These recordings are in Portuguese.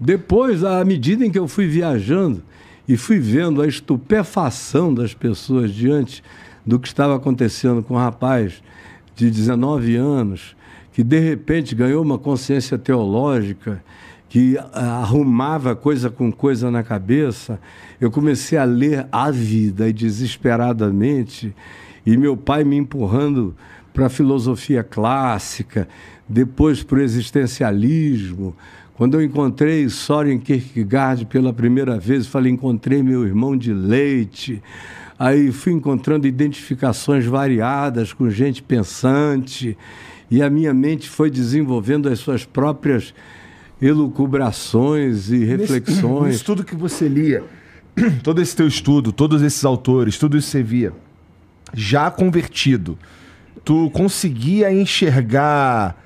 Depois, à medida em que eu fui viajando e fui vendo a estupefação das pessoas diante do que estava acontecendo com um rapaz de 19 anos, que de repente ganhou uma consciência teológica, que arrumava coisa com coisa na cabeça, eu comecei a ler ávida e desesperadamente, e meu pai me empurrando para a filosofia clássica, depois para o existencialismo. Quando eu encontrei Søren Kierkegaard pela primeira vez, falei, encontrei meu irmão de leite. Aí fui encontrando identificações variadas com gente pensante, e a minha mente foi desenvolvendo as suas próprias elucubrações e reflexões. Isso tudo que você lia, todo esse teu estudo, todos esses autores, tudo isso que você via, já convertido, tu conseguia enxergar,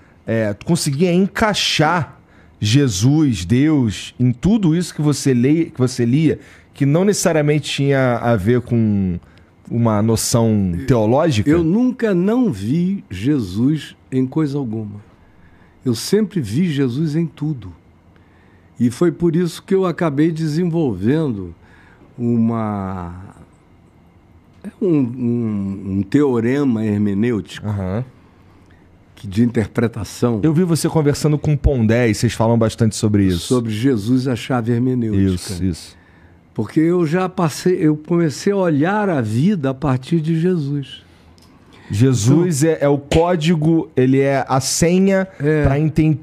tu conseguia encaixar Jesus, Deus, em tudo isso que você lia, que não necessariamente tinha a ver com uma noção teológica? Eu nunca não vi Jesus em coisa alguma. Eu sempre vi Jesus em tudo. E foi por isso que eu acabei desenvolvendo um teorema hermenêutico. Uhum. De interpretação. Eu vi você conversando com Pondé e vocês falam bastante sobre isso. Sobre Jesus, a chave hermenêutica. Isso. Porque eu comecei a olhar a vida a partir de Jesus. Jesus é o código, ele é a senha para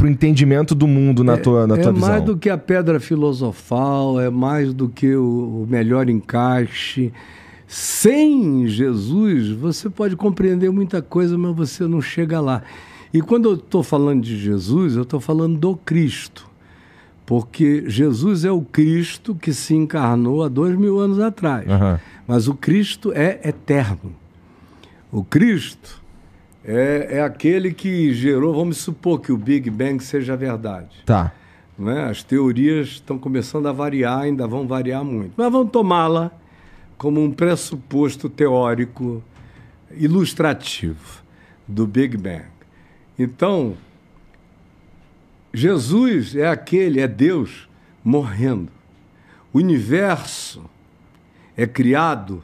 o entendimento do mundo na tua visão. É mais do que a pedra filosofal, é mais do que o melhor encaixe. Sem Jesus, você pode compreender muita coisa, mas você não chega lá. E quando eu estou falando de Jesus, eu estou falando do Cristo. Porque Jesus é o Cristo que se encarnou há 2000 anos atrás. Uhum. Mas o Cristo é eterno. O Cristo é aquele que gerou, vamos supor que o Big Bang seja verdade. Tá. Não é? As teorias estão começando a variar, ainda vão variar muito. Mas vamos tomá-la como um pressuposto teórico ilustrativo do Big Bang. Então, Jesus é Deus morrendo. O universo é criado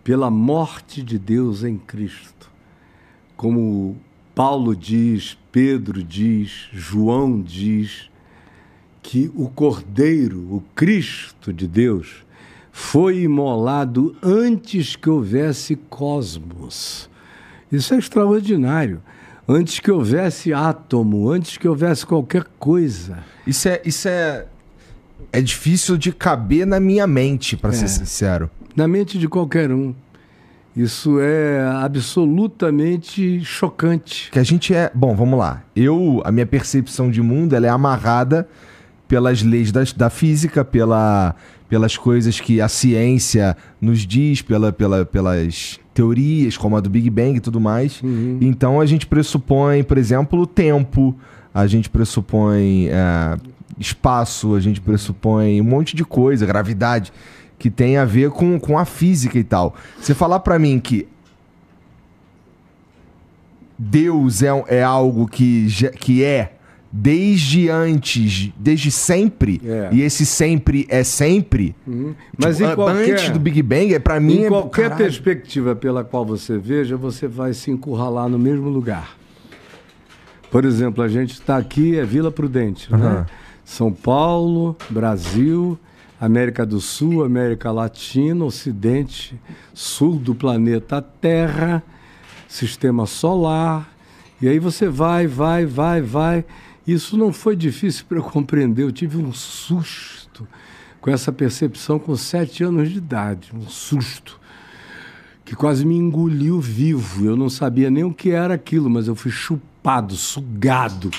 pela morte de Deus em Cristo. Como Paulo diz, Pedro diz, João diz, que o Cordeiro, o Cristo de Deus, foi imolado antes que houvesse cosmos. Isso é extraordinário. Antes que houvesse átomo, antes que houvesse qualquer coisa. Isso é difícil de caber na minha mente, para ser sincero. Na mente de qualquer um. Isso é absolutamente chocante. Que a gente Bom, vamos lá. A minha percepção de mundo, ela é amarrada pelas leis da física, pelas coisas que a ciência nos diz, pelas teorias, como a do Big Bang e tudo mais. Uhum. Então a gente pressupõe, por exemplo, o tempo, a gente pressupõe espaço, a gente pressupõe um monte de coisa, gravidade, que tem a ver com a física e tal. Você falar pra mim que Deus é algo que é desde antes, desde sempre, e esse sempre é sempre, Mas tipo, antes do Big Bang, pra mim em qualquer perspectiva pela qual você veja, você vai se encurralar no mesmo lugar. Por exemplo, a gente está aqui, é Vila Prudente, né? São Paulo, Brasil, América do Sul, América Latina, Ocidente, Sul do planeta Terra, Sistema Solar, e aí você vai. Isso não foi difícil para eu compreender, eu tive um susto com essa percepção com 7 anos de idade, um susto que quase me engoliu vivo. Eu não sabia nem o que era aquilo, mas eu fui chupado, sugado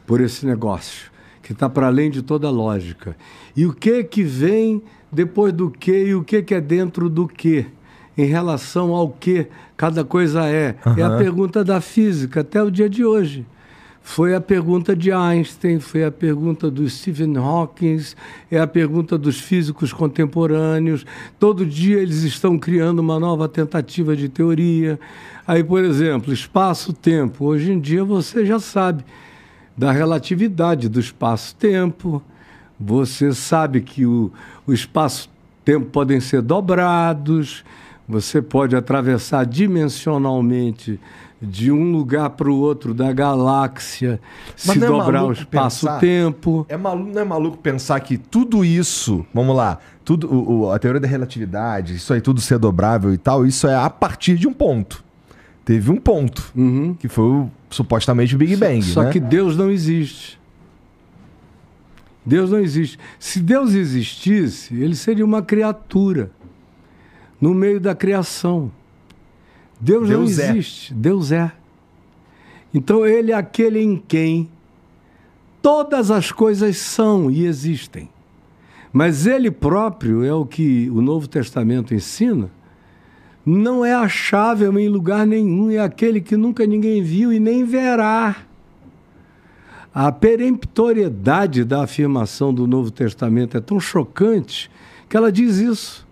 por esse negócio, que está para além de toda lógica. E o que vem depois do que e o que é dentro do que? Em relação ao que cada coisa é. É a pergunta da física até o dia de hoje. Foi a pergunta de Einstein, foi a pergunta do Stephen Hawking, é a pergunta dos físicos contemporâneos. Todo dia eles estão criando uma nova tentativa de teoria. Aí, por exemplo, espaço-tempo. Hoje em dia você já sabe da relatividade do espaço-tempo, você sabe que o espaço-tempo podem ser dobrados, você pode atravessar dimensionalmente de um lugar para o outro da galáxia, se dobrar o espaço-tempo. Não é maluco pensar que tudo isso, vamos lá, a teoria da relatividade, isso aí tudo ser dobrável e tal, isso é a partir de um ponto. Teve um ponto, que foi supostamente o Big Bang. Só que Deus não existe. Deus não existe. Se Deus existisse, ele seria uma criatura no meio da criação. Deus não existe. Deus é. Então ele é aquele em quem todas as coisas são e existem. Mas ele próprio é o que o Novo Testamento ensina, não é achável em lugar nenhum, é aquele que nunca ninguém viu e nem verá. A peremptoriedade da afirmação do Novo Testamento é tão chocante que ela diz isso.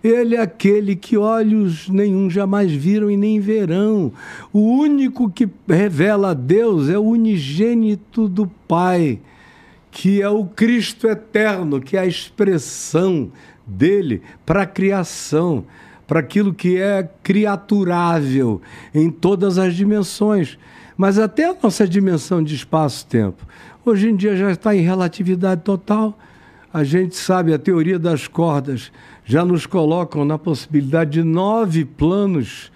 Ele é aquele que olhos nenhum jamais viram e nem verão. O único que revela a Deus é o unigênito do Pai, que é o Cristo eterno, que é a expressão dele para a criação, para aquilo que é criaturável em todas as dimensões. Mas até a nossa dimensão de espaço-tempo, hoje em dia já está em relatividade total. A gente sabe, a teoria das cordas já nos colocam na possibilidade de 9 planos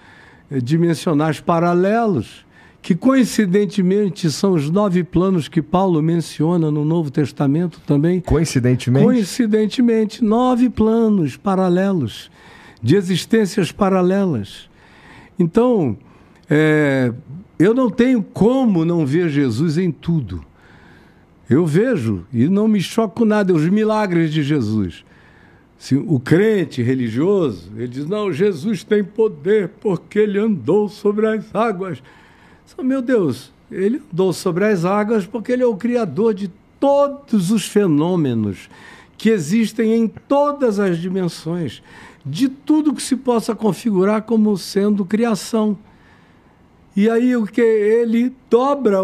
dimensionais paralelos, que coincidentemente são os 9 planos que Paulo menciona no Novo Testamento também. Coincidentemente? Coincidentemente, 9 planos paralelos, de existências paralelas. Então, eu não tenho como não ver Jesus em tudo. Eu vejo e não me choco nada, os milagres de Jesus. O crente religioso, ele diz, não, Jesus tem poder porque ele andou sobre as águas. Meu Deus, ele andou sobre as águas porque ele é o criador de todos os fenômenos que existem em todas as dimensões, de tudo que se possa configurar como sendo criação. E aí o que ele dobra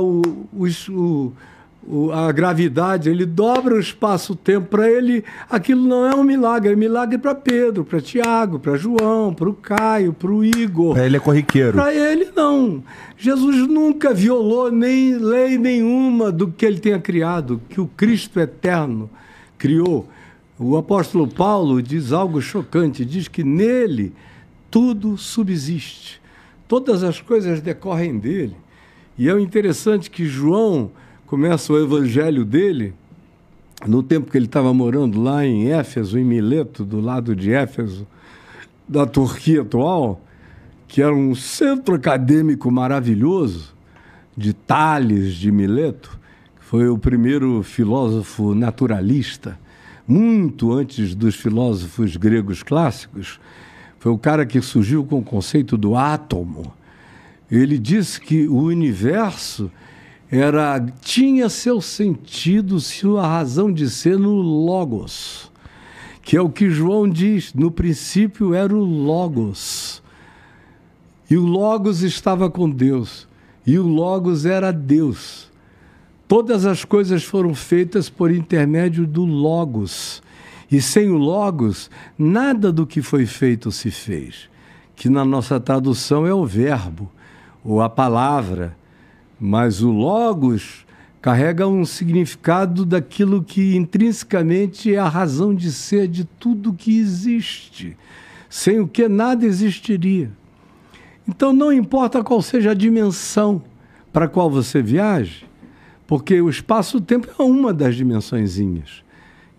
a gravidade, ele dobra o espaço-tempo. Para ele, aquilo não é um milagre, é milagre para Pedro, para Tiago, para João, para o Caio, para o Igor. Para ele é corriqueiro. Para ele, não. Jesus nunca violou nem lei nenhuma do que ele tenha criado, que o Cristo eterno criou. O apóstolo Paulo diz algo chocante, diz que nele tudo subsiste. Todas as coisas decorrem dele. E é interessante que João começa o evangelho dele no tempo que ele estava morando lá em Éfeso, em Mileto, do lado de Éfeso, da Turquia atual, que era um centro acadêmico maravilhoso, de Tales de Mileto, que foi o primeiro filósofo naturalista, muito antes dos filósofos gregos clássicos. Foi o cara que surgiu com o conceito do átomo. Ele disse que o universo tinha seu sentido, sua razão de ser no Logos, que é o que João diz, no princípio era o Logos. E o Logos estava com Deus, e o Logos era Deus. Todas as coisas foram feitas por intermédio do Logos. E sem o Logos, nada do que foi feito se fez. Que na nossa tradução é o verbo, ou a palavra. Mas o Logos carrega um significado daquilo que intrinsecamente é a razão de ser de tudo que existe, sem o que nada existiria. Então não importa qual seja a dimensão para a qual você viaje, porque o espaço-tempo é uma das dimensõezinhas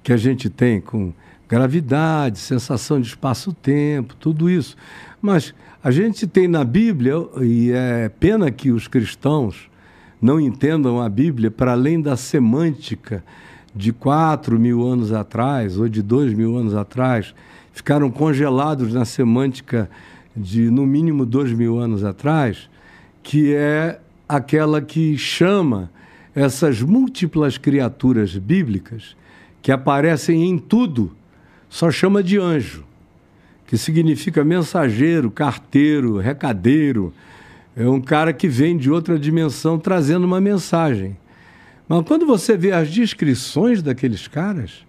que a gente tem, com gravidade, sensação de espaço-tempo, tudo isso. Mas a gente tem na Bíblia, e é pena que os cristãos não entendam a Bíblia para além da semântica de 4.000 anos atrás, ou de 2.000 anos atrás, ficaram congelados na semântica de, no mínimo, 2.000 anos atrás, que é aquela que chama essas múltiplas criaturas bíblicas que aparecem em tudo, só chama de anjo, que significa mensageiro, carteiro, recadeiro. É um cara que vem de outra dimensão trazendo uma mensagem. Mas quando você vê as descrições daqueles caras,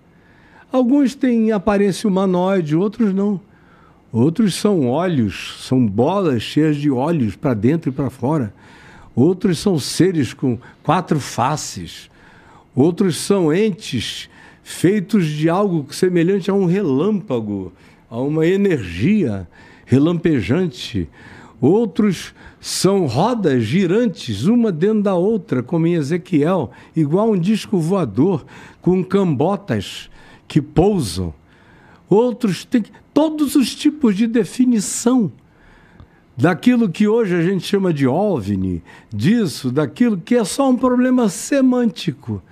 alguns têm aparência humanoide, outros não. Outros são olhos, são bolas cheias de olhos para dentro e para fora. Outros são seres com 4 faces. Outros são entes feitos de algo semelhante a um relâmpago, a uma energia relampejante. Outros são rodas girantes, uma dentro da outra, como em Ezequiel, igual um disco voador, com cambotas que pousam. Outros têm todos os tipos de definição daquilo que hoje a gente chama de OVNI, disso, daquilo, que é só um problema semântico.